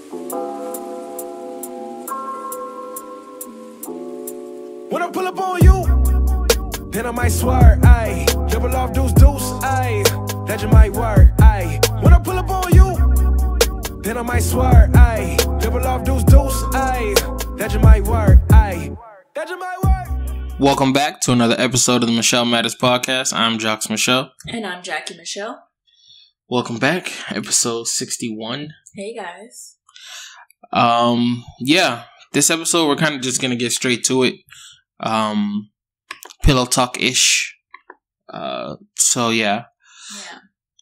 When I pull up on you, then I might swear, ayy. Double off deuce, ayy. That you might work, ayy. When I pull up on you, then I might swear, ayy. Double off deuce, ayy. That you might work, ayy. That you might work. Welcome back to another episode of the Michel Matters Podcast. I'm Jocks Michel. And I'm Jackie Michelle. Welcome back, episode 61. Hey guys. This episode we're kind of just gonna get straight to it. Pillow talk-ish.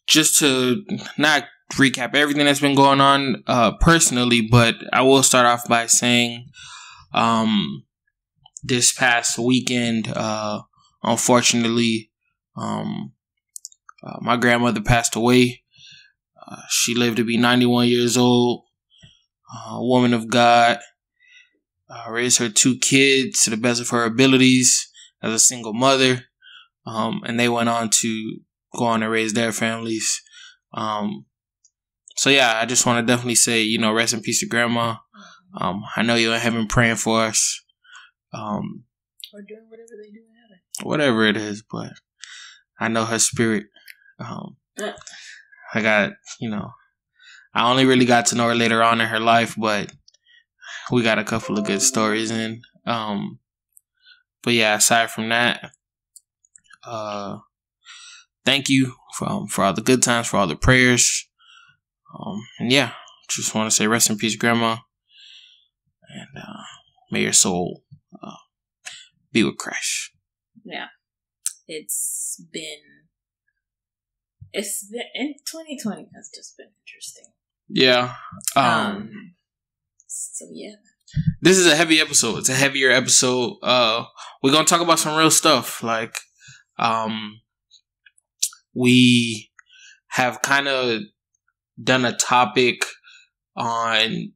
Just to not recap everything that's been going on personally, but I will start off by saying this past weekend, unfortunately, my grandmother passed away. She lived to be 91 years old, a woman of God, raised her 2 kids to the best of her abilities as a single mother, and they went on to go on and raise their families. I just want to definitely say, rest in peace to Grandma. I know you're in heaven praying for us. Or doing whatever they do in heaven. Whatever it is, but I know her spirit. I only really got to know her later on in her life, but we got a couple of good stories in. Aside from that, thank you for all the good times, for all the prayers. Just want to say rest in peace, Grandma. And may your soul be with Christ. Yeah. It's been in 2020 has just been interesting. Yeah. This is a heavy episode. It's a heavier episode. We're gonna talk about some real stuff. Like, we have kind of done a topic on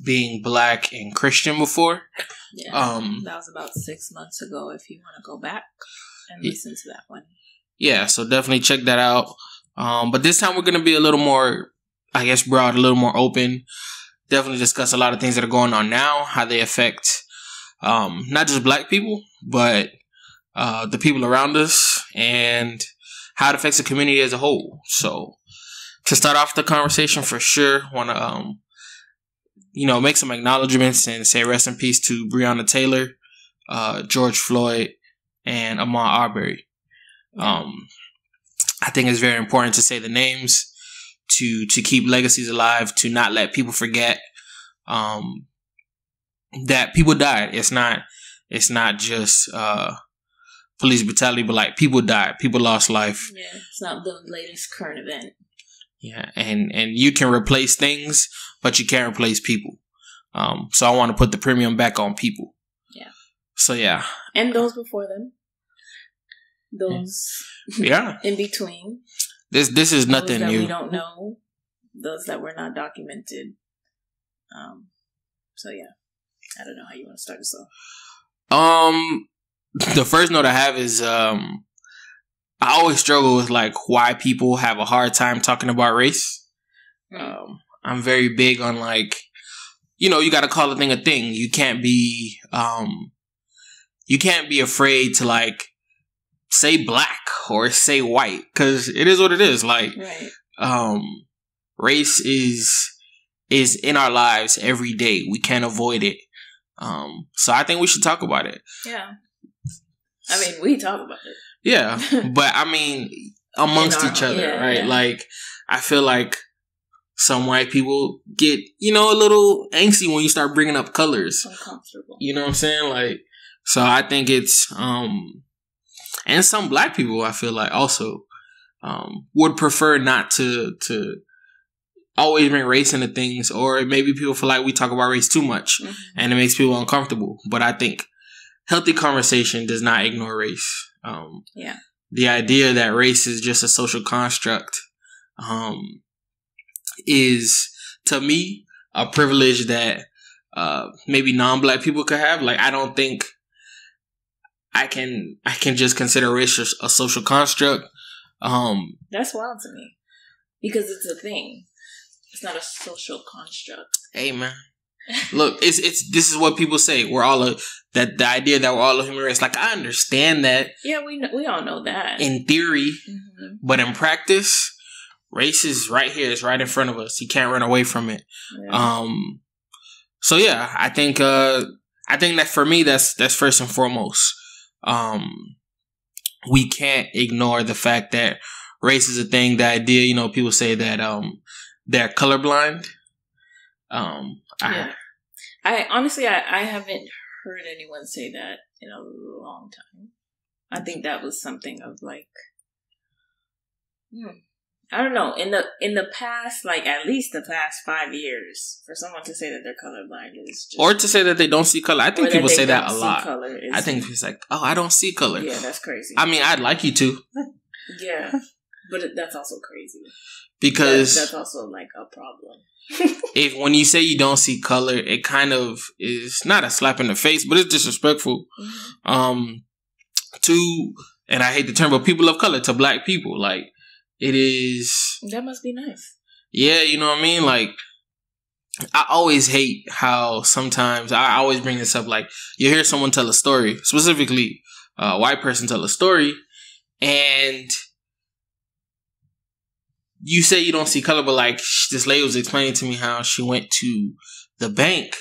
being Black and Christian before. Yeah, that was about 6 months ago. If you want to go back and listen to that one. Yeah, so definitely check that out. But this time we're gonna be a little more, I guess, broad, a little more open. Definitely discuss a lot of things that are going on now, how they affect not just Black people, but the people around us, and how it affects the community as a whole. So, to start off the conversation, for sure, want to make some acknowledgments and say rest in peace to Breonna Taylor, George Floyd, and Ahmaud Arbery. I think it's very important to say the names, to keep legacies alive, to not let people forget that people died. It's not just police brutality, but like people died, people lost life. Yeah, it's not the latest current event. Yeah, and you can replace things, but you can't replace people. So I want to put the premium back on people. Yeah. So yeah. And those before them. Those in between. This is nothing those that new. We don't know. Those that were not documented. I don't know how you want to start this off. The first note I have is I always struggle with like why people have a hard time talking about race. I'm very big on like, you got to call a thing a thing. You can't be afraid to like say Black or say white, because it is what it is. Like, right. Race is in our lives every day. We can't avoid it. So I think we should talk about it. Yeah. I mean, we talk about it. Yeah, but I mean, amongst each other, right? Yeah. Like, I feel like some white people get, a little angsty when you start bringing up colors. Uncomfortable. You know what I'm saying? Like, so I think it's, and some Black people, I feel like also, would prefer not to always bring race into things, or maybe people feel like we talk about race too much, and it makes people uncomfortable. But I think healthy conversation does not ignore race. The idea that race is just a social construct is, to me, a privilege that maybe non-Black people could have. Like, I don't think I can just consider race a social construct. That's wild to me, because it's a thing. It's not a social construct. Hey, man. Look, this is what people say. We're all the idea that we're all a human race. Like, I understand that. Yeah, we all know that in theory, but in practice, race is right here. It's right in front of us. You can't run away from it. Yeah. So yeah, I think that for me, that's first and foremost. We can't ignore the fact that race is a thing. The idea, you know, people say that they're colorblind. I honestly haven't heard anyone say that in a long time. I think that was something of like, I don't know. In the past, like at least the past 5 years, for someone to say that they're colorblind is just, or to say that they don't see color. I think people say that a lot. I think it's like, oh, I don't see color. Yeah, that's crazy. I mean, I'd like you to. Yeah, but that's also crazy. Because that's also like a problem. If when you say you don't see color, it kind of is not a slap in the face, but it's disrespectful. To, and I hate the term, but people of color, to black people, like it is. That must be nice. Yeah, you know what I mean. Like I always hate how sometimes I always bring this up. Like you hear someone tell a story, specifically a white person tell a story, and you say you don't see color, but like this lady was explaining to me how she went to the bank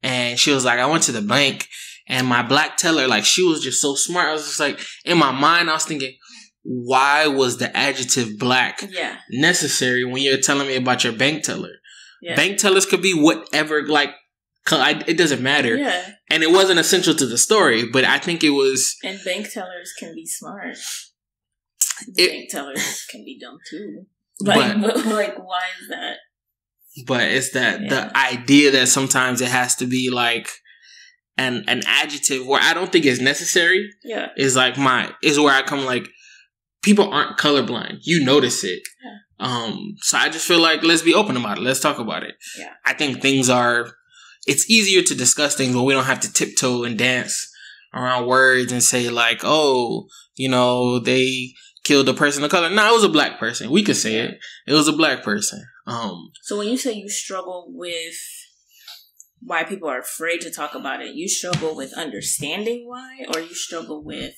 and she was like, I went to the bank and my black teller, like she was just so smart. I was just like, in my mind, I was thinking, why was the adjective black necessary when you're telling me about your bank teller? Yeah. Bank tellers could be whatever, like, it doesn't matter. Yeah. And it wasn't essential to the story, but I think it was. And bank tellers can be smart. Bank tellers can be dumb too. Like, why is that? But it's that the idea that sometimes it has to be like an adjective where I don't think it's necessary. Yeah, is like is where I come like people aren't colorblind. You notice it. Yeah. So I just feel like let's be open about it. Let's talk about it. Yeah, I think it's easier to discuss things when we don't have to tiptoe and dance around words and say like, oh, you know, they killed a person of color. No, it was a black person. We could say it. It was a black person. So when you say you struggle with why people are afraid to talk about it, you struggle with understanding why, or you struggle with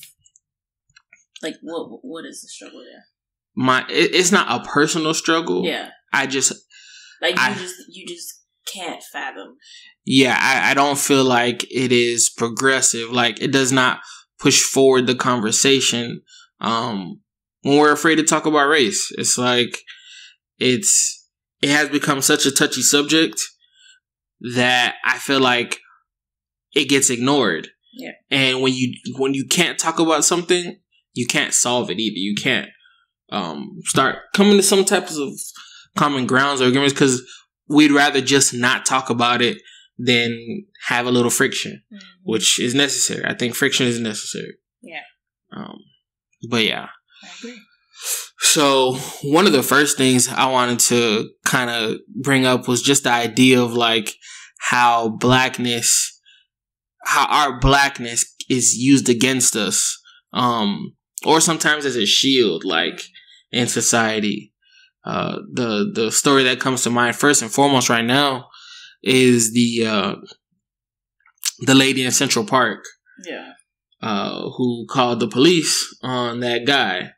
like what is the struggle there? It's not a personal struggle. Yeah. I just like you just can't fathom. Yeah, I don't feel like it is progressive. Like it does not push forward the conversation. When we're afraid to talk about race, it's like it has become such a touchy subject that I feel like it gets ignored. Yeah. And when you can't talk about something, you can't solve it either. You can't start coming to some types of common grounds or agreements because we'd rather just not talk about it than have a little friction, which is necessary. I think friction is necessary. Yeah. But yeah. I agree. So one of the first things I wanted to kind of bring up was just the idea of like how our blackness is used against us, or sometimes as a shield, like in society. The story that comes to mind first and foremost right now is the lady in Central Park. Yeah. Who called the police on that guy.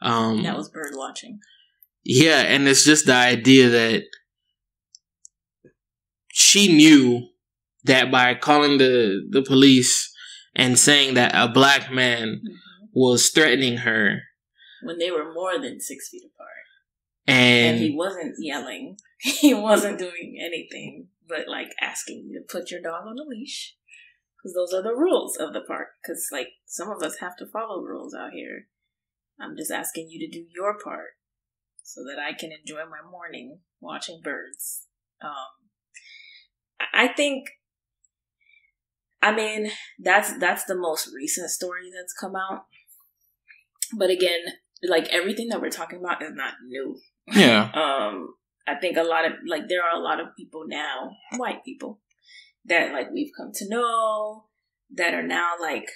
That was bird watching. Yeah, and it's just the idea that she knew that by calling the police and saying that a black man was threatening her. When they were more than 6 feet apart. And he wasn't yelling. He wasn't doing anything but like asking you to put your dog on a leash. Because those are the rules of the park. Because, like, some of us have to follow rules out here. I'm just asking you to do your part so that I can enjoy my morning watching birds. I think, I mean, that's the most recent story that's come out. But again, like, everything that we're talking about is not new. Yeah. I think there are a lot of people now, white people, that like we've come to know, that are now like,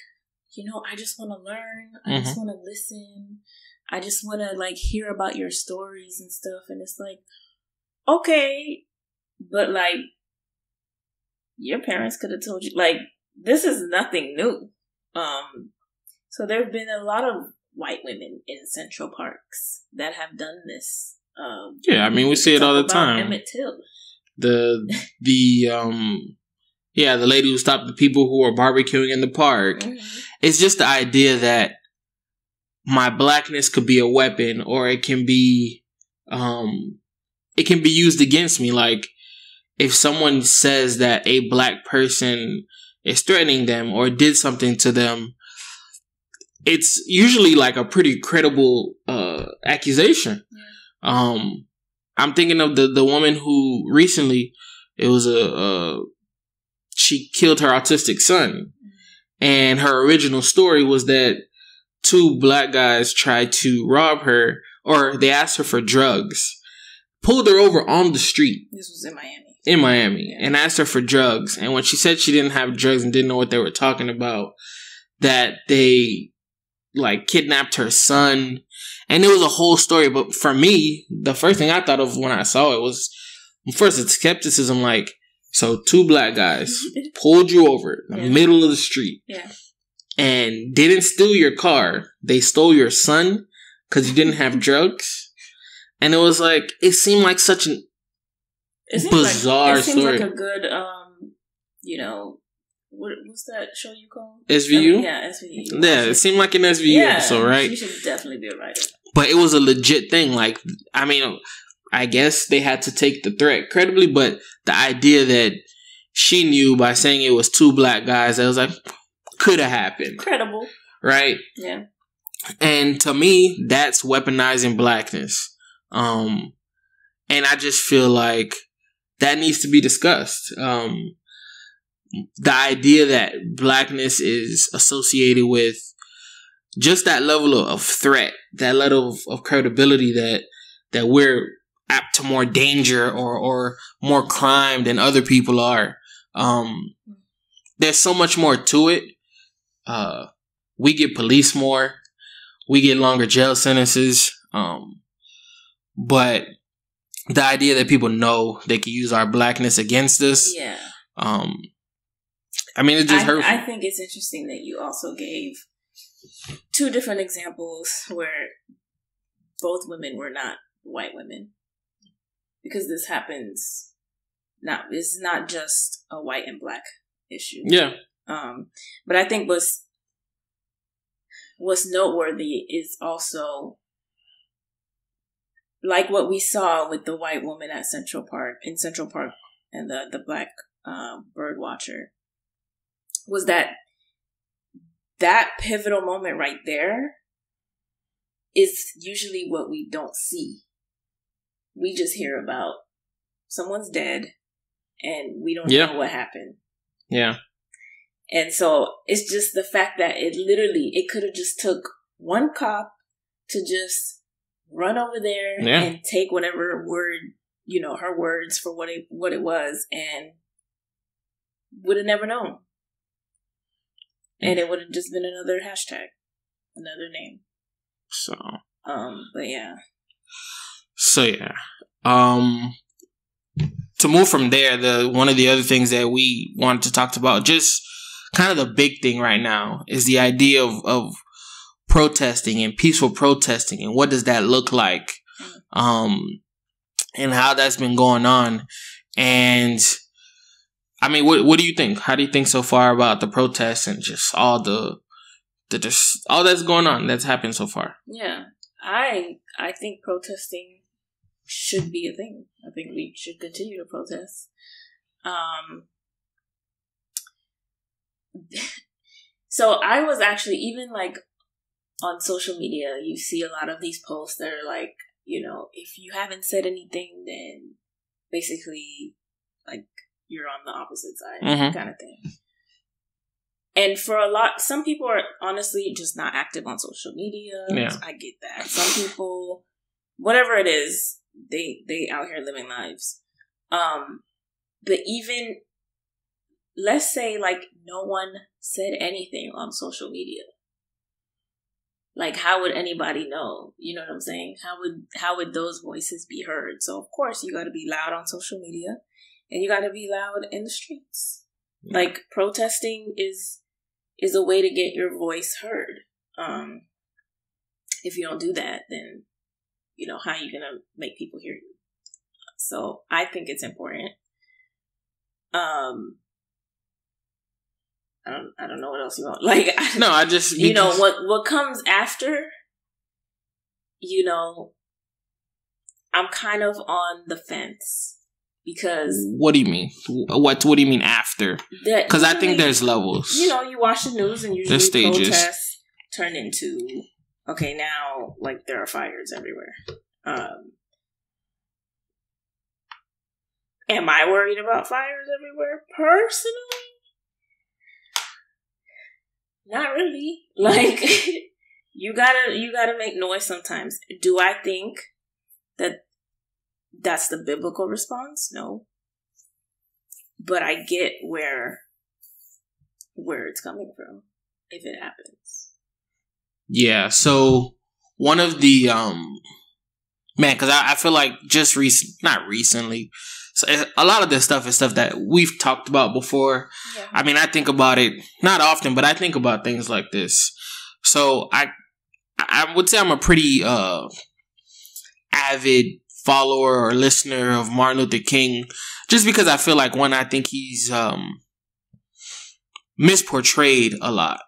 you know, I just want to learn. I just want to listen. I just want to like hear about your stories and stuff. And it's like, okay, But, like, your parents could have told you, like, this is nothing new. So there have been a lot of white women in Central Parks that have done this. Yeah, I mean, we see it all the time. Emmett Till. The lady who stopped the people who were barbecuing in the park. Mm-hmm. It's just the idea that my blackness could be a weapon, or it can be used against me. Like, if someone says that a black person is threatening them or did something to them, it's usually like a pretty credible accusation. Yeah. I'm thinking of the woman who recently, it was she killed her autistic son. And her original story was that 2 black guys tried to rob her, or they asked her for drugs, pulled her over on the street. This was in Miami. Yeah. And asked her for drugs. And when she said she didn't have drugs and didn't know what they were talking about, that they, like, kidnapped her son. And it was a whole story. But for me, the first thing I thought of when I saw it was, first, it's skepticism. Like, so 2 black guys pulled you over in the middle of the street. Yeah. And didn't steal your car. They stole your son because you didn't have drugs. And it was like, it seemed like such an bizarre story. It seems like a good, what's that show you call? SVU? SVU. Yeah, it seemed like an SVU episode, right? You should definitely be a writer. But it was a legit thing. Like, I mean, I guess they had to take the threat credibly, but the idea that she knew by saying it was 2 black guys, that was like, could have happened. Credible. Right? Yeah. And to me, that's weaponizing blackness. And I just feel like that needs to be discussed. The idea that blackness is associated with just that level of threat, that level of credibility that we're apt to more danger or more crime than other people are. There's so much more to it. We get policed more. We get longer jail sentences. But the idea that people know they can use our blackness against us. Yeah. I mean, it just hurts. I think it's interesting that you also gave 2 different examples where both women were not white women. Because this happens, it's not just a white and black issue. Yeah. But I think what's noteworthy is also, like what we saw with the white woman at Central Park, and the black bird watcher, was that pivotal moment right there is usually what we don't see. We just hear about someone's dead and we don't know what happened. Yeah. And so it's just the fact that it could have just took one cop to just run over there and take whatever word, her words for what it was, and would have never known. And it would have just been another hashtag, another name. So. But yeah. So yeah. To move from there, one of the other things that we wanted to talk about, just kind of the big thing right now, is the idea of protesting and peaceful protesting, and what does that look like, and how that's been going on. And I mean, what do you think? How do you think so far about the protests and just all all that's going on that's happened so far? Yeah, I think protesting should be a thing. I think we should continue to protest. So I was actually, even like on social media, you see a lot of these posts that are like, if you haven't said anything, then basically like you're on the opposite side, kind of thing. And for some people are honestly just not active on social media. Yeah. I get that. Some people, whatever it is, they out here living lives. But even, let's say like no one said anything on social media. Like, how would anybody know? You know what I'm saying? How would those voices be heard? So of course you got to be loud on social media, And you got to be loud in the streets. Yeah. Like, protesting is a way to get your voice heard. If you don't do that, then, you know, how are you going to make people hear you? So I think it's important. I don't know what else you want. Like, I just, you know, what comes after, you know, I'm kind of on the fence. Because what do you mean? What do you mean after? Because I think there's levels. You know, you watch the news and usually protests turn into, okay, now like there are fires everywhere. Am I worried about fires everywhere? Personally, not really. Like, you gotta make noise sometimes. Do I think that that's the biblical response? No. But I get where it's coming from if it happens. Yeah, so one of the because I feel like just not recently. So a lot of this stuff is stuff that we've talked about before. Yeah. I mean, I think about it not often, but I think about things like this. So I would say I'm a pretty avid follower or listener of Martin Luther King, just because I feel like, one, I think he's misportrayed a lot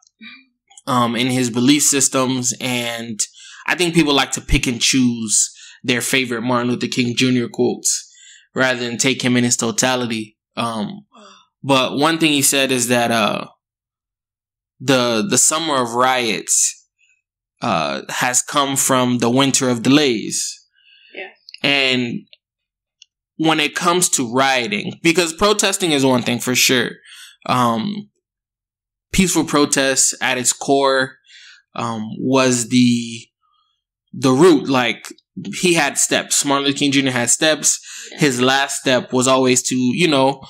in his belief systems, and I think people like to pick and choose their favorite Martin Luther King Jr. quotes rather than take him in his totality. But one thing he said is that the summer of riots has come from the winter of delays. And when it comes to rioting, because protesting is one thing for sure. Peaceful protests at its core was the root. Like, he had steps. Martin Luther King Jr. had steps. Yeah. His last step was always to, you know,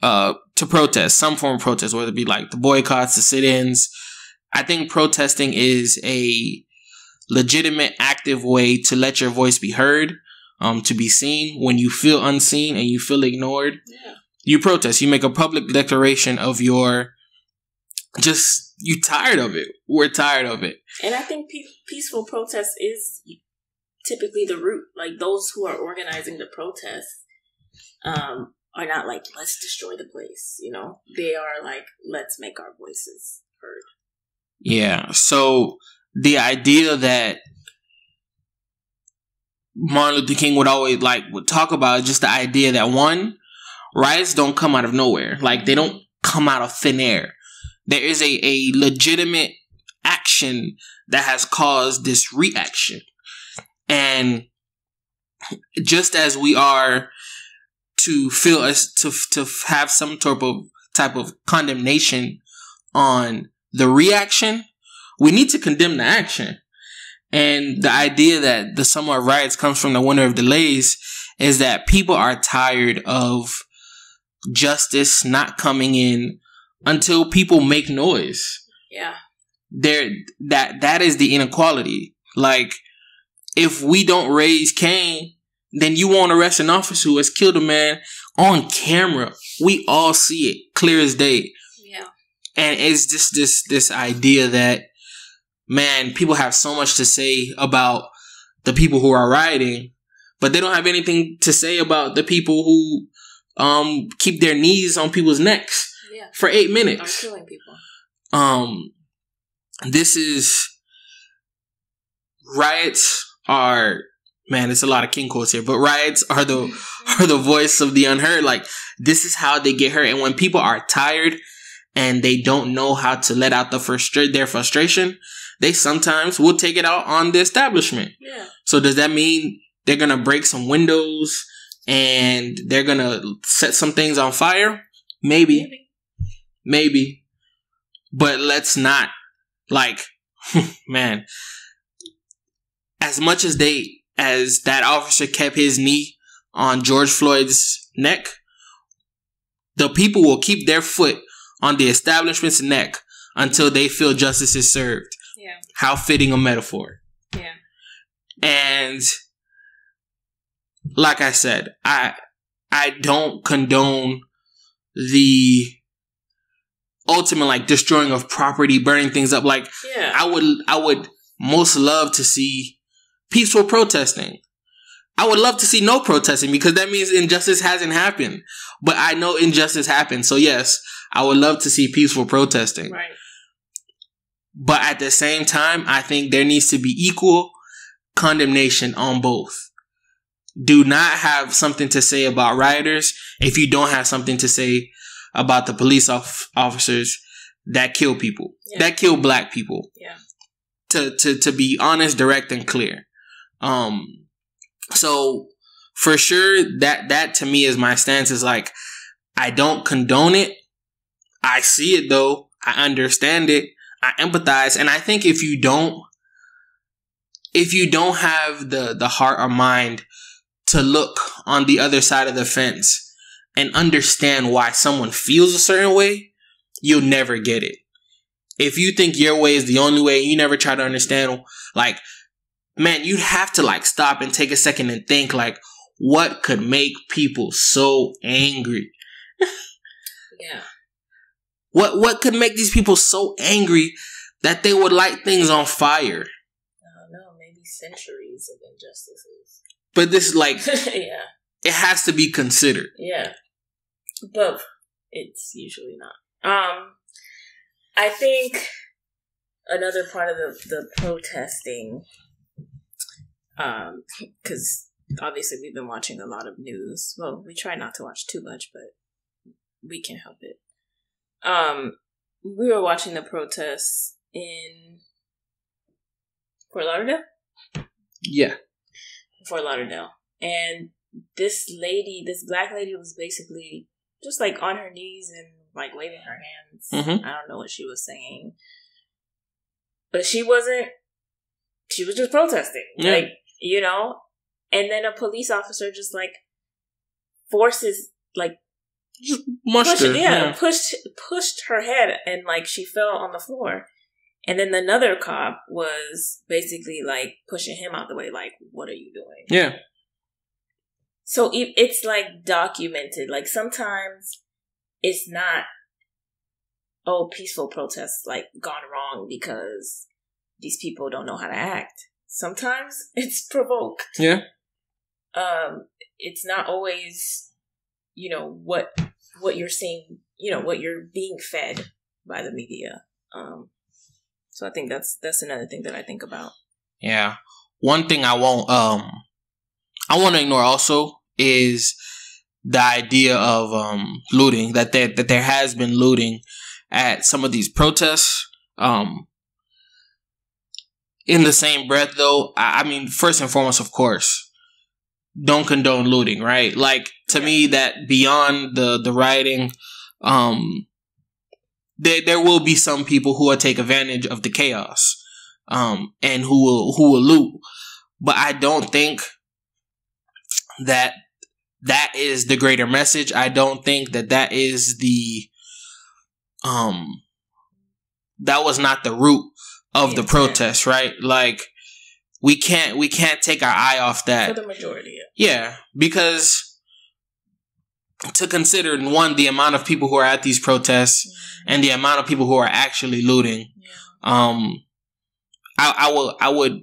to protest, some form of protest, whether it be like the boycotts, the sit-ins. I think protesting is a legitimate, active way to let your voice be heard. To be seen. When you feel unseen and you feel ignored, you protest. You make a public declaration of you're tired of it. We're tired of it. And I think peaceful protest is typically the root. Like, those who are organizing the protest are not like, let's destroy the place. You know, they are like, let's make our voices heard. Yeah. So the idea that Martin Luther King would talk about is just the idea that, one, riots don't come out of nowhere. Like, they don't come out of thin air. There is a legitimate action that has caused this reaction. And just as we are to feel to have some type of condemnation on the reaction, we need to condemn the action. And the idea that the summer of riots comes from the winter of delays is that people are tired of justice not coming in until people make noise. Yeah. That is the inequality. Like, if we don't raise Cain, then you won't arrest an officer who has killed a man on camera. We all see it clear as day. Yeah. And it's just this idea that, man, people have so much to say about the people who are rioting, but they don't have anything to say about the people who keep their knees on people's necks for 8 minutes. Are killing people. This is riots are, man, it's a lot of King quotes here, but riots are the voice of the unheard. Like, this is how they get heard. And when people are tired and they don't know how to let out their frustration, they sometimes will take it out on the establishment. Yeah. So does that mean they're going to break some windows and they're going to set some things on fire? Maybe. But let's not, like, man, as much as that officer kept his knee on George Floyd's neck, the people will keep their foot on the establishment's neck until they feel justice is served. Yeah. How fitting a metaphor. Yeah. And like I said, I I don't condone the ultimate like destroying of property, burning things up. Like, I would most love to see peaceful protesting. I would love to see no protesting, because that means injustice hasn't happened. But I know injustice happened. So yes, I would love to see peaceful protesting. Right. But at the same time, I think there needs to be equal condemnation on both. Do not have something to say about rioters if you don't have something to say about the police officers that kill people, that kill black people. Yeah. To be honest, direct, and clear. So for sure, that to me is my stance. Is like, I don't condone it. I see it though. I understand it. I empathize. And I think if you don't have the heart or mind to look on the other side of the fence and understand why someone feels a certain way, you'll never get it. If you think your way is the only way, you never try to understand, like, man, you'd have to like stop and take a second and think, like, what could make people so angry? Yeah. What could make these people so angry that they would light things on fire? I don't know, maybe centuries of injustices. But this, like, yeah, it has to be considered. Yeah, but it's usually not. I think another part of the protesting, because obviously we've been watching a lot of news. Well, we try not to watch too much, but we can't help it. We were watching the protests in Fort Lauderdale? Yeah. Fort Lauderdale. And this black lady was basically just like on her knees and like waving her hands. Mm-hmm. I don't know what she was saying. But she was just protesting. Yeah. Like, you know? And then a police officer just like forces, like, just mushed her. Pushed her head, and like she fell on the floor. And then another cop was basically like pushing him out the way, like, what are you doing? Yeah. So it's like documented. Like sometimes it's not, peaceful protests like gone wrong because these people don't know how to act. Sometimes it's provoked. Yeah. It's not always, what you're seeing, what you're being fed by the media. So I think that's another thing that I think about. Yeah. One thing I want to ignore also is the idea of looting, that there has been looting at some of these protests. In the same breath though, I mean, first and foremost, of course, don't condone looting, right? Like, to me, that beyond the rioting, there will be some people who will take advantage of the chaos, and who will loot. But I don't think that is the greater message. I don't think that is the, that was not the root of the protest, right? Like, we can't take our eye off that. For the majority. Yeah, because to consider, one, the amount of people who are at these protests and the amount of people who are actually looting, I would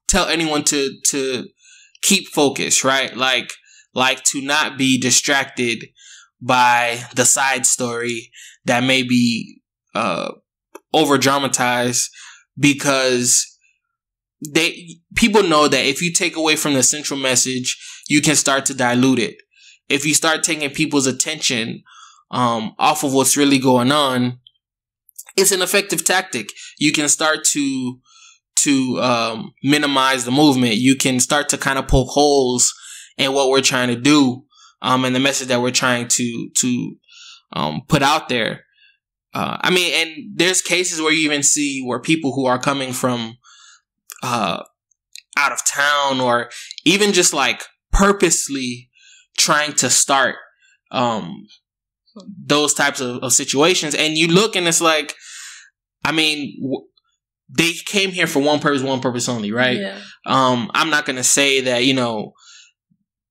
tell anyone to keep focused, right? Like to not be distracted by the side story that may be over dramatized, because people know that if you take away from the central message, you can start to dilute it. If you start taking people's attention off of what's really going on, it's an effective tactic. You can start to minimize the movement. You can start to kind of poke holes in what we're trying to do, and the message that we're trying to put out there. I mean, and there's cases where you even see where people who are coming from out of town, or even just like purposely trying to start those types of situations, and you look and it's like, I mean, they came here for one purpose only, right? Yeah. I'm not gonna say that,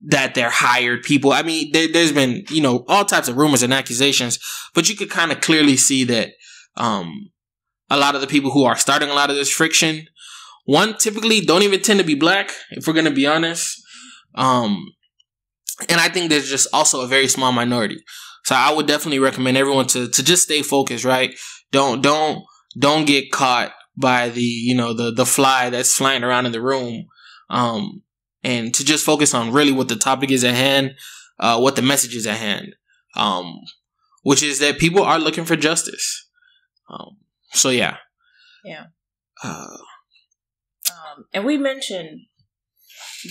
that they're hired people. I mean, there's been, you know, all types of rumors and accusations, but you could kind of clearly see that a lot of the people who are starting a lot of this friction, one, typically don't even tend to be black, if we're going to be honest. And I think there's just also a very small minority. So I would definitely recommend everyone to just stay focused, right? Don't get caught by the, you know, the fly that's flying around in the room. And to just focus on really what the topic is at hand, what the message is at hand, which is that people are looking for justice. So yeah. Yeah. And we mentioned,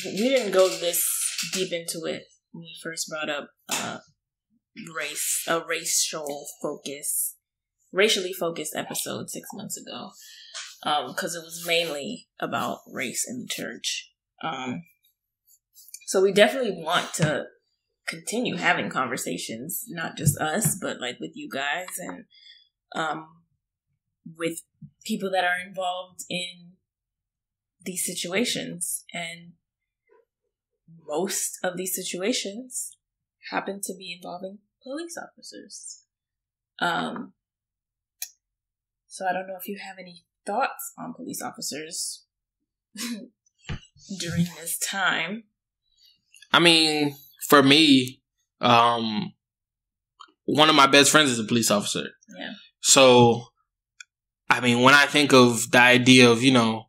we didn't go this deep into it when we first brought up racially focused episode 6 months ago, because it was mainly about race in the church. So we definitely want to continue having conversations, not just us, but like with you guys and with people that are involved in these situations. And most of these situations happen to be involving police officers. So I don't know if you have any thoughts on police officers during this time. I mean, for me, one of my best friends is a police officer. Yeah. So, I mean, when I think of the idea of, you know,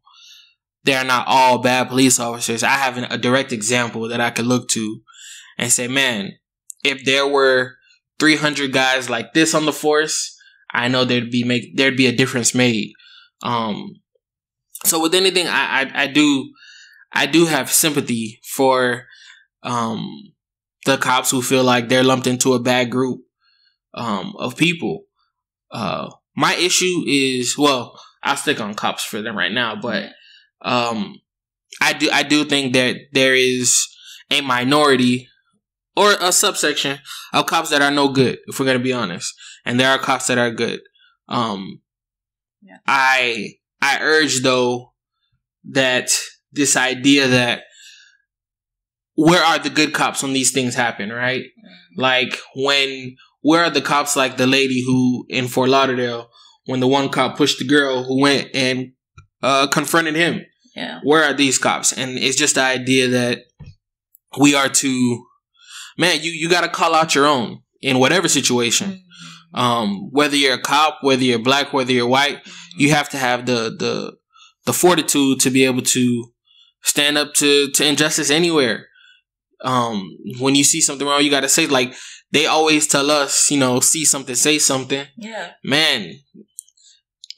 they're not all bad police officers, I have a direct example that I could look to and say, man, if there were 300 guys like this on the force, I know there'd be a difference made. So with anything, I do have sympathy for the cops who feel like they're lumped into a bad group of people. My issue is, well, I'll stick on cops for them right now, but I do think that there is a minority or a subsection of cops that are no good, if we're gonna be honest, and there are cops that are good. Yeah. I urge though that this idea that where are the good cops when these things happen, right? Mm-hmm. Like where are the cops like the lady who in Fort Lauderdale when the one cop pushed the girl who went and confronted him? Yeah. Where are these cops? And it's just the idea that we are to, man, you got to call out your own in whatever situation. Mm-hmm. Whether you're a cop, whether you're black, whether you're white, mm-hmm. you have to have the fortitude to be able to stand up to injustice anywhere. When you see something wrong, you got to say, like they always tell us, you know, see something, say something. Yeah. Man,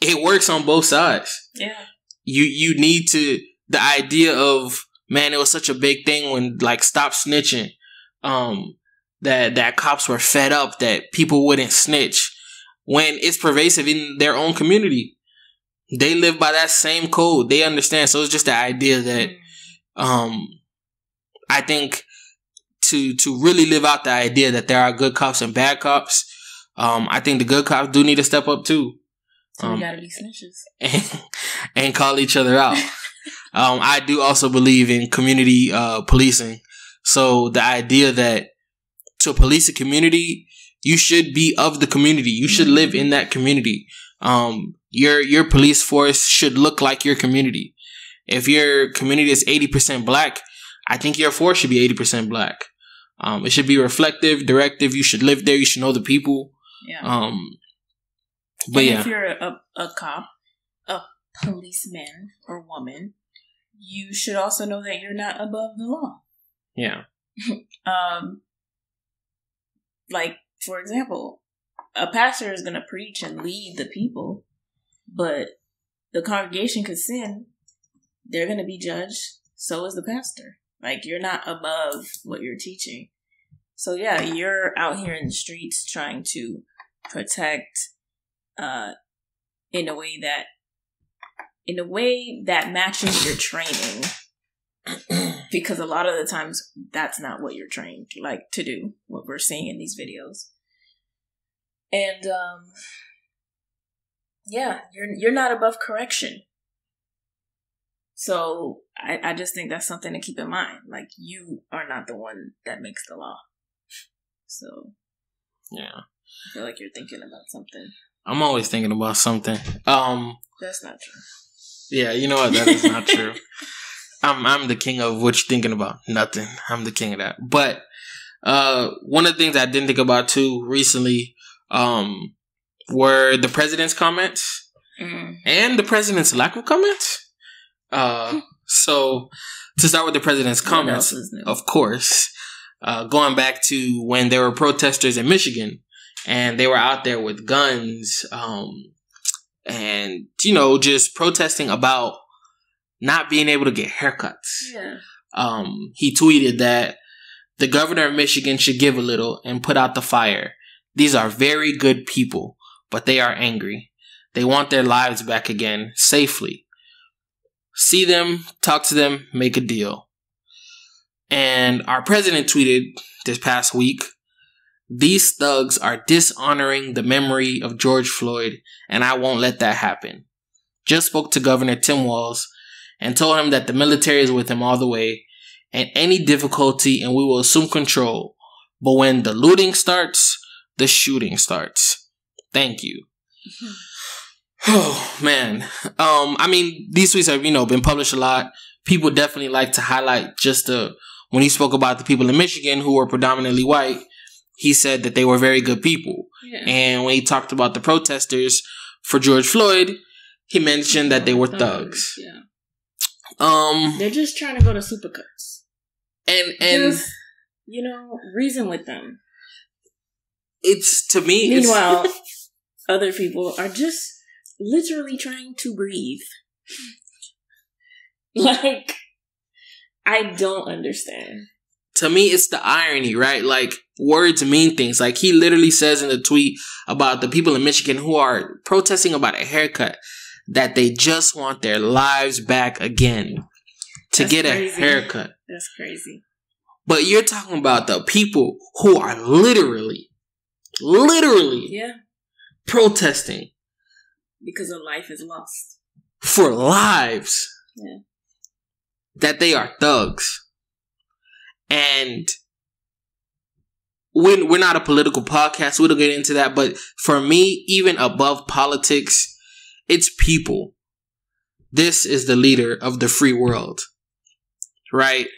it works on both sides. Yeah. You need to, the idea of, man, it was such a big thing when like stop snitching, that cops were fed up that people wouldn't snitch when it's pervasive in their own community. They live by that same code. They understand. So it's just the idea that, I think to really live out the idea that there are good cops and bad cops, I think the good cops do need to step up too. So we gotta be snitches. And call each other out. I do also believe in community policing. So the idea that to police a community, you should be of the community. You should live in that community. Your police force should look like your community. If your community is 80% black, I think your force should be 80% black. It should be reflective, directive. You should live there. You should know the people. Yeah. But yeah, if you're a cop, a policeman or woman, you should also know that you're not above the law. Yeah. Like, for example, a pastor is going to preach and lead the people, but the congregation could sin. They're going to be judged. So is the pastor. Like, you're not above what you're teaching. So yeah, you're out here in the streets trying to protect in a way that matches your training, because a lot of the times that's not what you're trained like to do, what we're seeing in these videos. And yeah, you're not above correction. So I just think that's something to keep in mind. Like, you are not the one that makes the law. So, yeah. I feel like you're thinking about something. I'm always thinking about something. That's not true. Yeah, you know what? That is not true. I'm the king of what you're thinking about. Nothing. I'm the king of that. But one of the things I didn't think about too recently were the president's comments and the president's lack of comments. So to start with the president's comments, of course, going back to when there were protesters in Michigan and they were out there with guns, and, you know, just protesting about not being able to get haircuts. Yeah. He tweeted that the governor of Michigan should give a little and put out the fire. These are very good people, but they are angry. They want their lives back again, safely. See them, talk to them, make a deal. And our president tweeted this past week, "These thugs are dishonoring the memory of George Floyd, and I won't let that happen. Just spoke to Governor Tim Walz and told him that the military is with him all the way, and any difficulty and we will assume control. But when the looting starts, the shooting starts. Thank you." Mm-hmm. Oh, man. I mean, these tweets have, you know, been published a lot. People definitely like to highlight just when he spoke about the people in Michigan who were predominantly white, he said that they were very good people. Yeah. And when he talked about the protesters for George Floyd, he mentioned that they were thugs. Yeah. They're just trying to go to Supercuts. And just, you know, reason with them. It's, to me, meanwhile, other people are just literally trying to breathe. Like, I don't understand. To me, it's the irony, right? Like, words mean things. Like, he literally says in the tweet about the people in Michigan who are protesting about a haircut that they just want their lives back again to get a haircut. That's crazy. But you're talking about the people who are literally protesting. Because a life is lost. For lives. Yeah. That they are thugs. And we're not a political podcast. We don't get into that. But for me, even above politics, it's people. This is the leader of the free world. Right?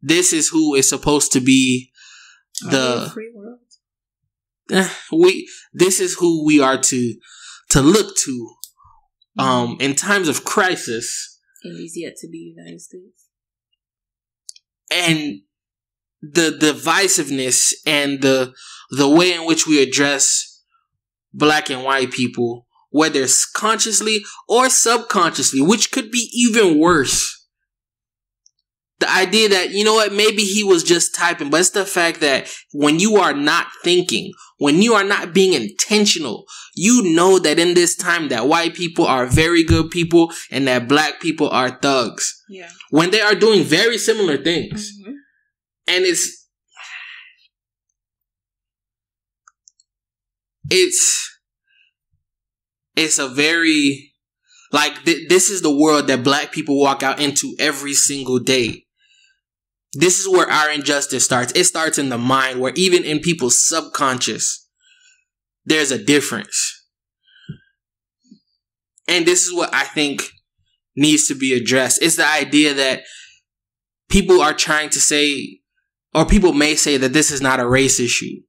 This is who is supposed to be the free world. This is who we are to look to in times of crisis. And he's yet to be United States. And the divisiveness and the way in which we address black and white people, whether it's consciously or subconsciously, which could be even worse. The idea that, you know what, maybe he was just typing, but it's the fact that when you are not thinking, when you are not being intentional, you know that in this time that white people are very good people and that black people are thugs. Yeah. When they are doing very similar things. Mm-hmm. And it's a very, like, this is the world that black people walk out into every single day. This is where our injustice starts. It starts in the mind, where even in people's subconscious, there's a difference. And this is what I think needs to be addressed. It's the idea that people are trying to say, or people may say, that this is not a race issue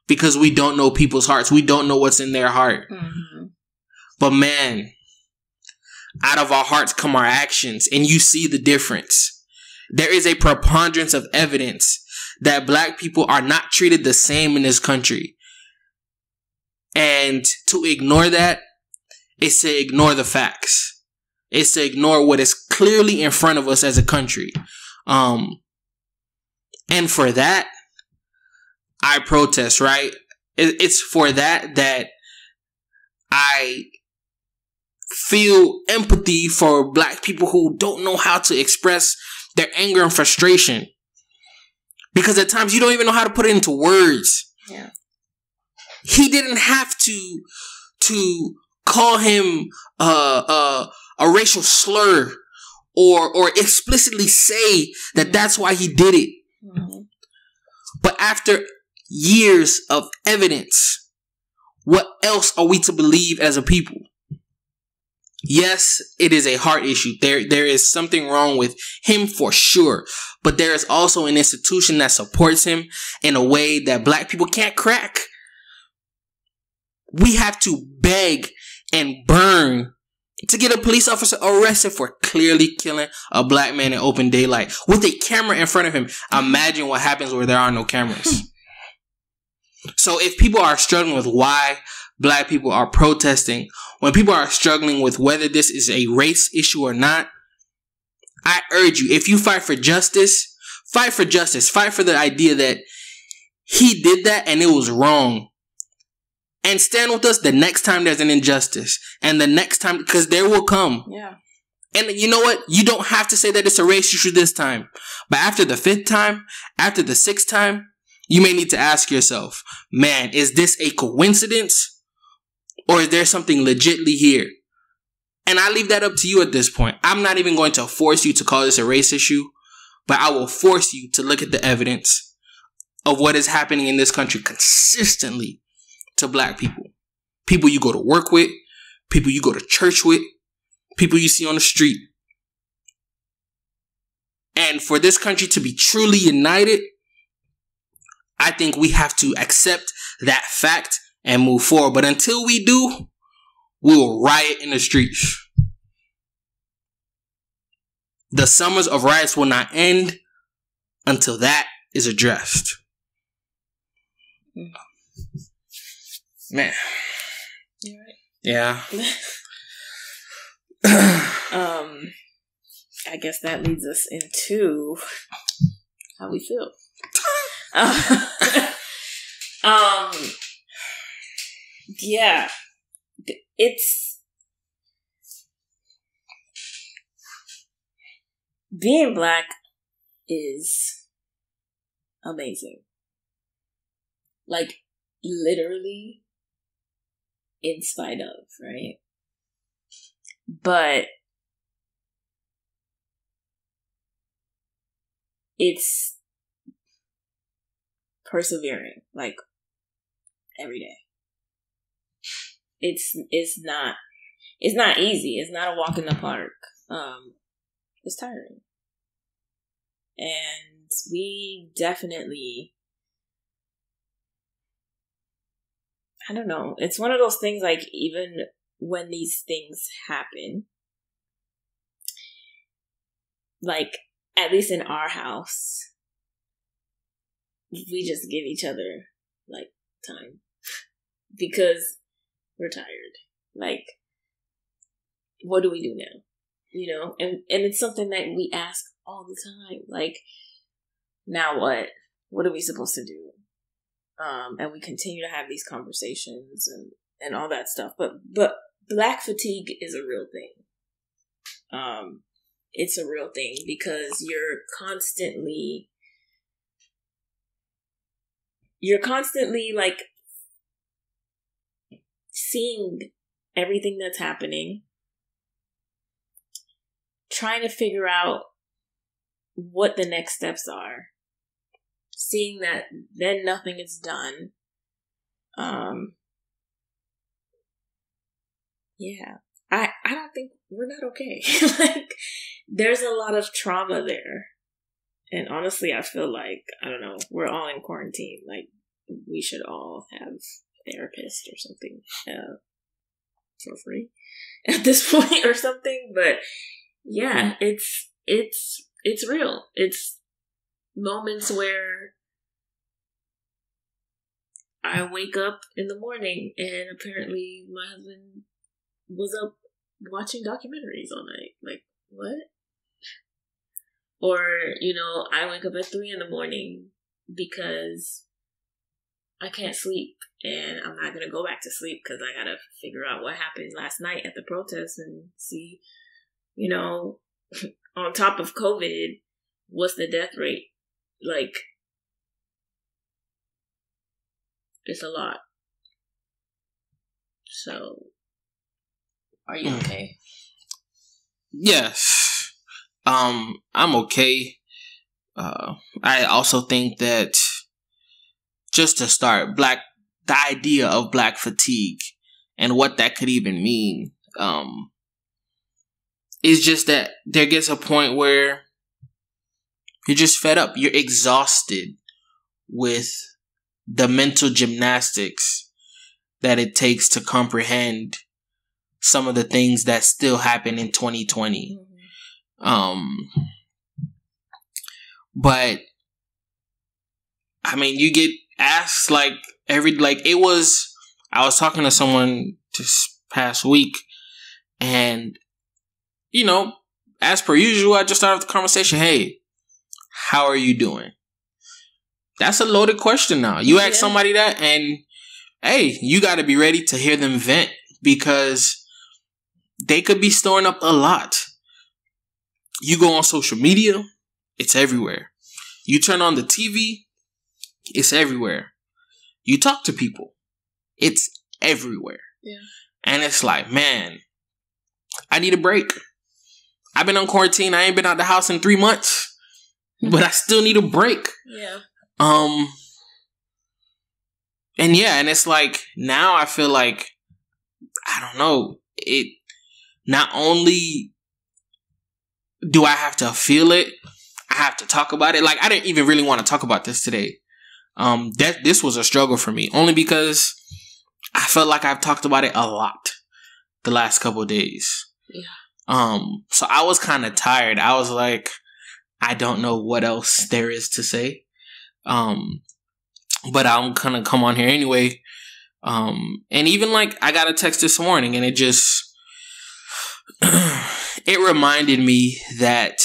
because we don't know people's hearts. We don't know what's in their heart. Mm-hmm. But man, out of our hearts come our actions, and you see the difference. There is a preponderance of evidence that black people are not treated the same in this country. And to ignore that is to ignore the facts. It's to ignore what is clearly in front of us as a country. And for that, I protest, right? It's for that I feel empathy for black people who don't know how to express their anger and frustration. Because at times you don't even know how to put it into words. Yeah. He didn't have to call him a racial slur or explicitly say that that's why he did it. Mm-hmm. But after years of evidence, what else are we to believe as a people? Yes, it is a heart issue. There is something wrong with him for sure. But there is also an institution that supports him in a way that black people can't crack. We have to beg and burn to get a police officer arrested for clearly killing a black man in open daylight with a camera in front of him. Imagine what happens where there are no cameras. So if people are struggling with why black people are protesting, when people are struggling with whether this is a race issue or not, I urge you, if you fight for justice, fight for justice. Fight for the idea that he did that and it was wrong. And stand with us the next time there's an injustice. And the next time, because there will come. Yeah. And you know what? You don't have to say that it's a race issue this time. But after the 5th time, after the 6th time, you may need to ask yourself, man, is this a coincidence? Or is there something legitly here? And I leave that up to you at this point. I'm not even going to force you to call this a race issue. But I will force you to look at the evidence of what is happening in this country consistently to black people. People you go to work with, people you go to church with, people you see on the street. And for this country to be truly united, I think we have to accept that fact and move forward. But until we do, we will riot in the streets. The summers of riots will not end until that is addressed. Man. You're right. Yeah. I guess that leads us into how we feel. Yeah. It's being black is amazing. Like literally in spite of, right? But it's persevering, like every day. It's not easy. It's not a walk in the park. It's tiring. And we definitely, I don't know. It's one of those things, like, even when these things happen, like, at least in our house, we just give each other, like, time. Because we're tired. Like, what do we do now? You know? And it's something that we ask all the time. Like, now what? What are we supposed to do? And we continue to have these conversations and all that stuff. But black fatigue is a real thing. It's a real thing because you're constantly like seeing everything that's happening, trying to figure out what the next steps are, seeing that then nothing is done. Yeah, I don't think we're not okay. Like, there's a lot of trauma there. And honestly, I feel like, I don't know, we're all in quarantine. Like, we should all have a therapist or something for free at this point or something. But yeah, it's real. It's moments where I wake up in the morning and apparently my husband was up watching documentaries all night. Like, what? Or, you know, I wake up at 3 a.m. because I can't sleep and I'm not going to go back to sleep because I got to figure out what happened last night at the protest and see, you know, on top of COVID, what's the death rate? Like, it's a lot. So, are you okay? Yes. I'm okay. I also think that, just to start, the idea of black fatigue and what that could even mean, is just that there gets a point where you're just fed up. You're exhausted with the mental gymnastics that it takes to comprehend some of the things that still happen in 2020. But I mean, you get asked I was talking to someone this past week, and as per usual, I just started the conversation. Hey, how are you doing? That's a loaded question now. You ask somebody that, and hey, you got to be ready to hear them vent, because they could be storing up a lot. You go on social media, it's everywhere. You turn on the TV, it's everywhere. You talk to people, it's everywhere. Yeah. And it's like, man, I need a break. I've been on quarantine. I ain't been out the house in 3 months, but I still need a break. Yeah. And it's like, now I feel like, I don't know, not only do I have to feel it, I have to talk about it. Like, I didn't even really want to talk about this today. This was a struggle for me, only because I felt like I've talked about it a lot the last couple of days. Yeah. So I was kind of tired. I was like, I don't know what else there is to say. But I'm gonna come on here anyway. And even I got a text this morning, and it just it reminded me that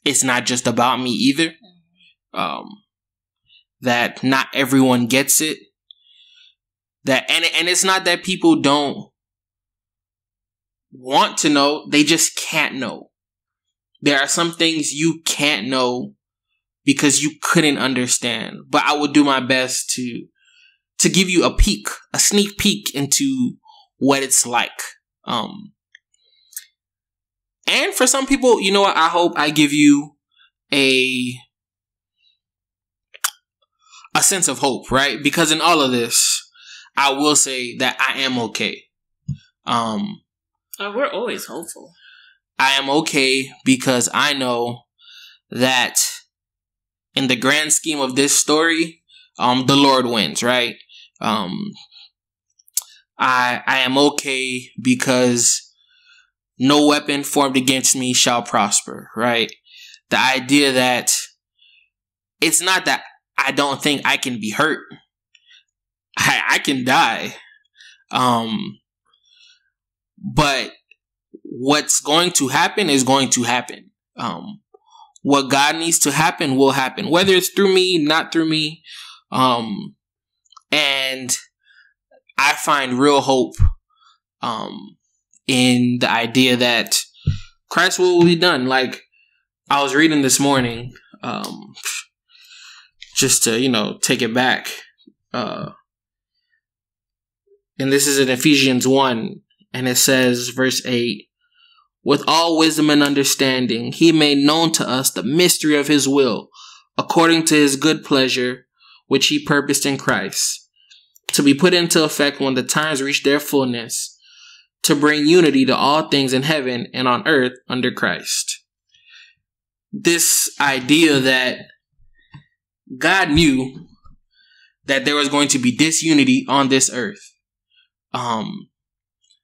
it's not just about me either. That not everyone gets it. And it's not that people don't want to know, they just can't know. There are some things you can't know because you couldn't understand. But I will do my best to give you a sneak peek into what it's like. And for some people, you know what, I hope I give you a sense of hope, right? Because in all of this, I will say that I am okay. We're always hopeful. I am okay because I know that in the grand scheme of this story, the Lord wins, right? I am okay because no weapon formed against me shall prosper, right? The idea that it's not that I don't think I can be hurt. I can die. But what's going to happen is going to happen. What God needs to happen will happen, whether it's through me, not through me. And I find real hope in the idea that Christ's will be done. Like, I was reading this morning, just to, take it back. And this is in Ephesians 1, and it says, verse 8, with all wisdom and understanding, he made known to us the mystery of his will, according to his good pleasure, which he purposed in Christ, to be put into effect when the times reach their fullness, to bring unity to all things in heaven and on earth under Christ. This idea that God knew that there was going to be disunity on this earth.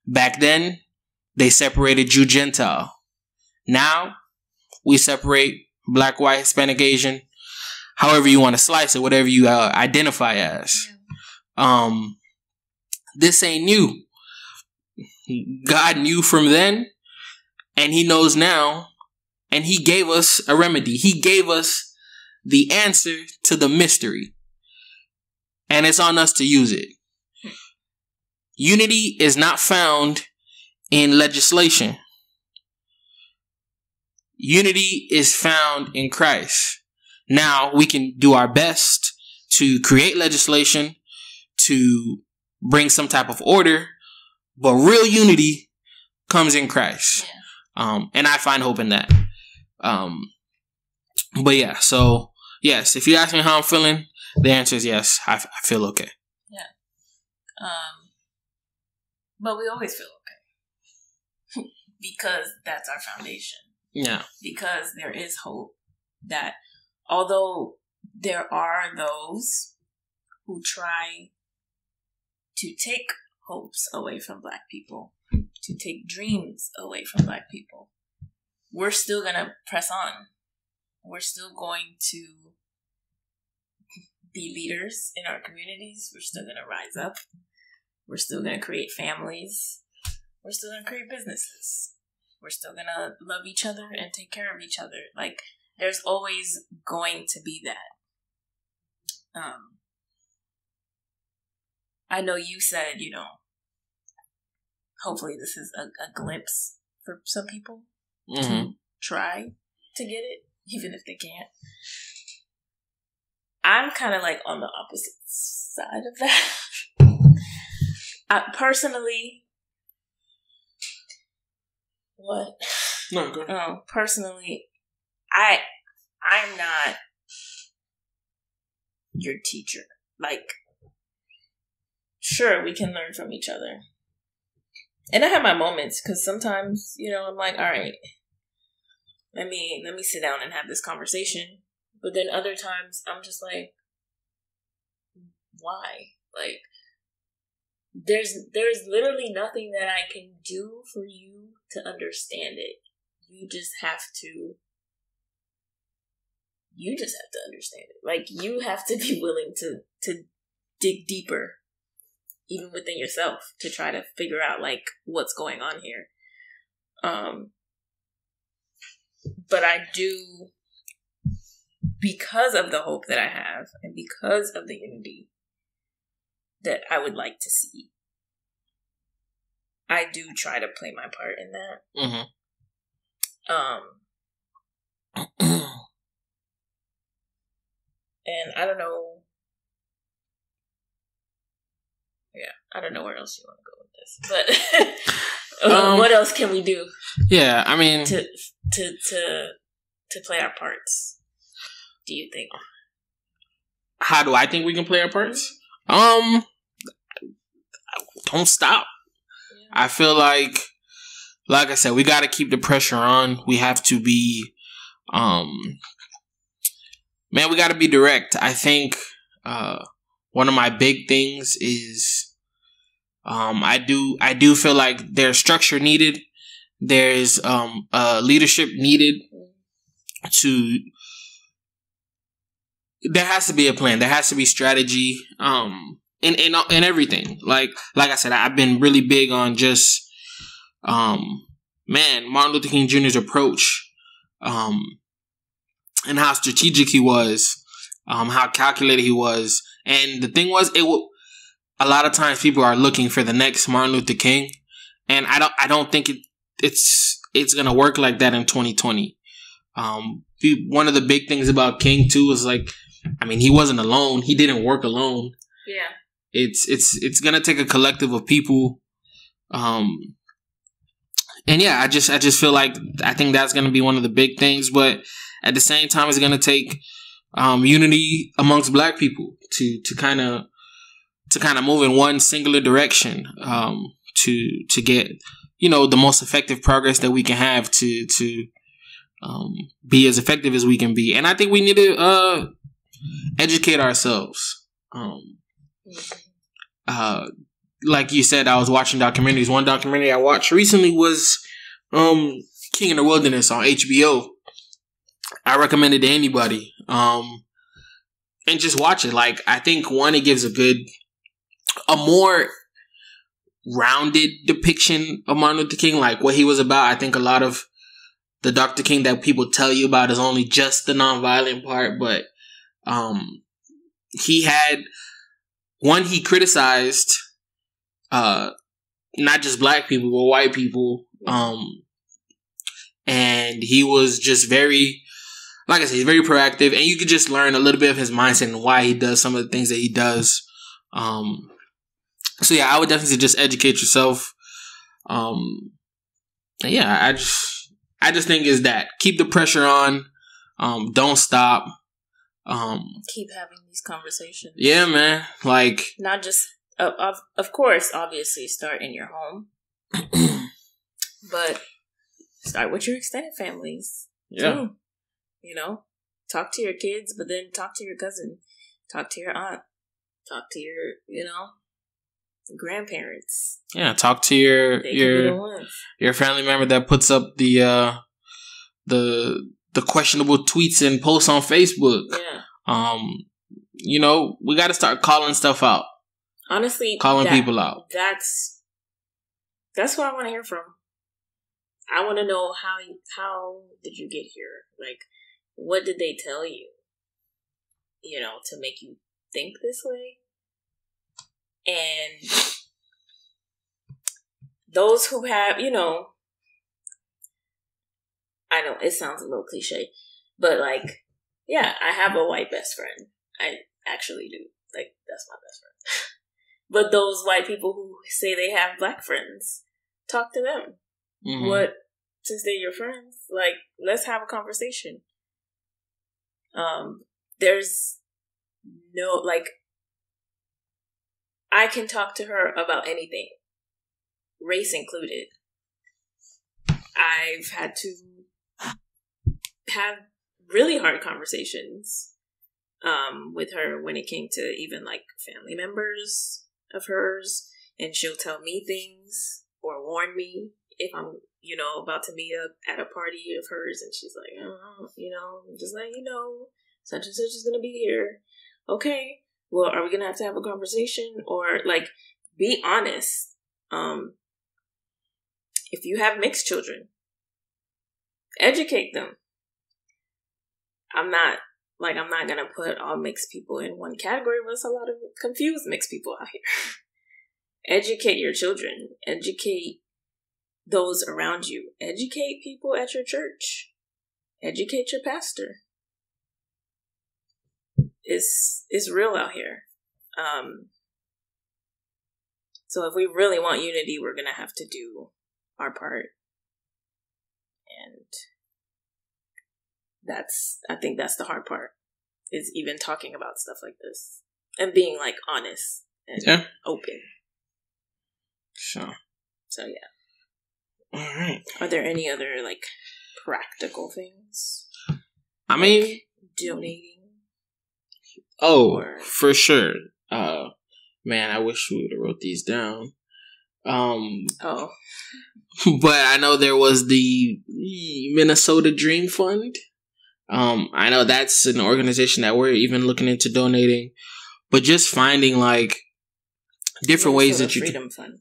Back then, they separated Jew, Gentile. Now, we separate Black, White, Hispanic, Asian, however you want to slice it, whatever you identify as. This ain't new. God knew from then, and he knows now, and he gave us a remedy. He gave us the answer to the mystery, and it's on us to use it. Unity is not found in legislation. Unity is found in Christ. Now we can do our best to create legislation, to bring some type of order, but real unity comes in Christ. And I find hope in that. But yeah, so yes, if you ask me how I'm feeling, the answer is yes. I feel okay. Yeah. But we always feel okay because that's our foundation. Yeah. Because there is hope that although there are those who try to take hopes away from Black people, to take dreams away from Black people, we're still going to press on. We're still going to be leaders in our communities. We're still going to rise up. We're still going to create families. We're still going to create businesses. We're still going to love each other and take care of each other. Like, there's always going to be that. I know you said, you know, hopefully this is a glimpse for some people to try to get it, even if they can't. I'm kind of like on the opposite side of that. Personally, what? No, go ahead. Personally, I'm not your teacher. Like, sure, we can learn from each other. And I have my moments, because sometimes, you know, I'm like, all right, let me sit down and have this conversation. But then other times, I'm just like, why? Like, there's literally nothing that I can do for you to understand it. You just have to understand it. Like, you have to be willing to dig deeper, even within yourself, to try to figure out, like, what's going on here. But I do, because of the hope that I have, and because of the unity that I would like to see, I do try to play my part in that. And I don't know. Yeah, I don't know where else you want to go with this, but what else can we do? Yeah, I mean, to play our parts. Do you think? How do I think we can play our parts? Don't stop. Yeah. I feel like I said, we got to keep the pressure on. We have to be, man, we got to be direct. I think one of my big things is I do feel like there's structure needed. There's leadership needed there has to be a plan. There has to be strategy in everything. Like I said, I've been really big on just Martin Luther King Jr.'s approach and how strategic he was, how calculated he was. And the thing was, a lot of times people are looking for the next Martin Luther King, and I don't think it's gonna work like that in 2020. One of the big things about King too is, like, I mean, he wasn't alone. He didn't work alone. Yeah. It's gonna take a collective of people. And yeah, I just feel like I think that's gonna be one of the big things, but at the same time, it's gonna take unity amongst Black people to kind of move in one singular direction, to get, you know, the most effective progress that we can have to be as effective as we can be. And I think we need to educate ourselves. Like you said, I was watching documentaries. One documentary I watched recently was King in the Wilderness on HBO. I recommend it to anybody. And just watch it. Like, I think, one, it gives a more rounded depiction of Martin Luther King, like what he was about. I think a lot of the Dr. King that people tell you about is only just the nonviolent part, but he criticized not just Black people, but white people. And he was just very, like I said, he's very proactive, and you could just learn a little bit of his mindset and why he does some of the things that he does. So yeah, I would definitely just educate yourself. Yeah, I just think is that keep the pressure on. Don't stop. Keep having these conversations. Yeah, man. Like, not just of course, obviously, start in your home, but start with your extended families. Yeah, too. You know, talk to your kids, but then talk to your cousin, talk to your aunt, talk to your grandparents. Yeah, talk to your family member that puts up the questionable tweets and posts on Facebook. Yeah. We got to start calling stuff out. Honestly, calling people out. That's what I want to hear from. I want to know how did you get here? Like, what did they tell you? To make you think this way. And those who have, I know it sounds a little cliche, but like, yeah, I have a white best friend. I actually do. Like, that's my best friend. But those white people who say they have black friends, talk to them. Mm-hmm. Since they're your friends, like, let's have a conversation. There's no, like, I can talk to her about anything, race included. I've had to have really hard conversations with her when it came to even like family members of hers, and she'll tell me things or warn me if I'm about to meet up at a party of hers, and she's like, just letting you know, such and such is gonna be here. Okay, well, are we gonna have to have a conversation? Or like, be honest. If you have mixed children, educate them. I'm not gonna put all mixed people in one category. There's a lot of confused mixed people out here. Educate your children. Educate those around you. Educate people at your church. Educate your pastor. It's real out here. So if we really want unity, we're gonna have to do our part. And I think that's the hard part, is even talking about stuff like this and being like honest and open. Sure. So yeah. All right. Are there any other like practical things? I mean, donating. For sure. Man, I wish we would have wrote these down. But I know there was the Minnesota Dream Fund. I know that's an organization that we're even looking into donating, but just finding like different ways that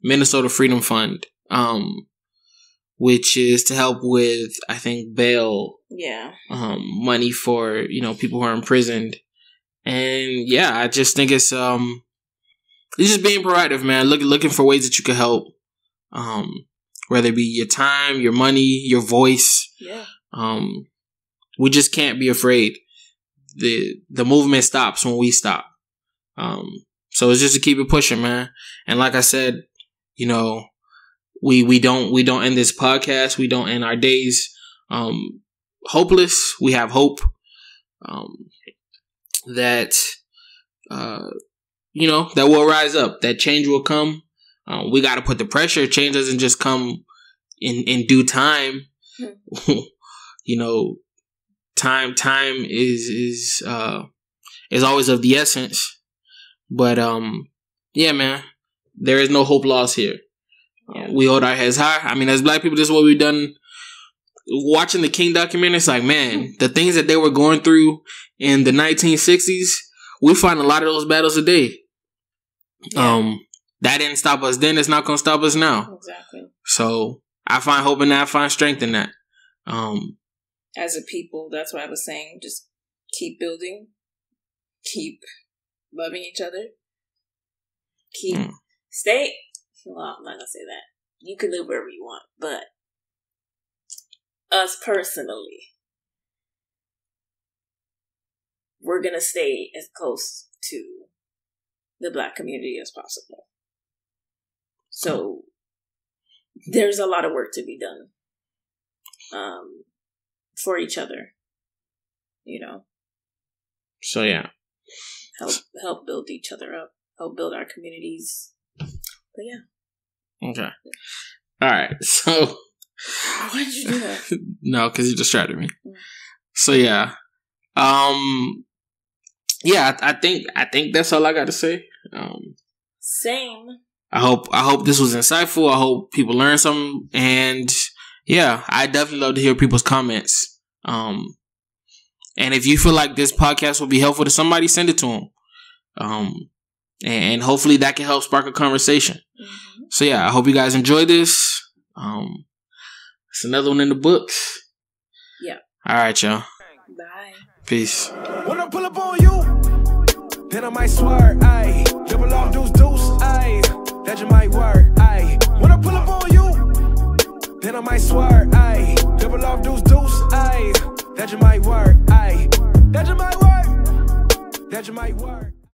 Minnesota Freedom Fund, which is to help with, I think, bail, money for, people who are imprisoned. And yeah, I just think it's just being proactive, man. Looking for ways that you can help, whether it be your time, your money, your voice. Yeah. We just can't be afraid. The movement stops when we stop. So it's just to keep it pushing, man. And like I said, we don't end this podcast. We don't end our days hopeless. We have hope that that we'll rise up. That change will come. We got to put the pressure. Change doesn't just come in due time. Time is always of the essence. But yeah, man, there is no hope lost here. We hold our heads high. I mean, as black people, this is what we've done. Watching the King documentary, it's like, man, the things that they were going through in the 1960s, we find a lot of those battles today. Yeah. That didn't stop us then. It's not going to stop us now. Exactly. So I find hope in that. I find strength in that. As a people, that's what I was saying. Just keep building. Keep loving each other. Stay. Well, I'm not going to say that. You can live wherever you want. But us personally, we're going to stay as close to the black community as possible. So there's a lot of work to be done. for each other. So yeah, help build each other up, help build our communities. But yeah. Okay. All right. So. Why did you do that? No, because you distracted me. So yeah. Yeah, I think that's all I got to say. Same. I hope this was insightful. I hope people learned something, and yeah, I definitely love to hear people's comments. And if you feel like this podcast will be helpful to somebody, send it to them. And hopefully that can help spark a conversation. Mm-hmm. So yeah, I hope you guys enjoy this. It's another one in the books. Yeah. All right, y'all. Bye. Peace. When I pull up on you, then I might swear, ayy. Double off deuce, ayy. That you might work, ayy. When I pull up on you, then I might swear, ayy. Double off deuce, ayy. That you might work, ayy. That you might work. That you might work.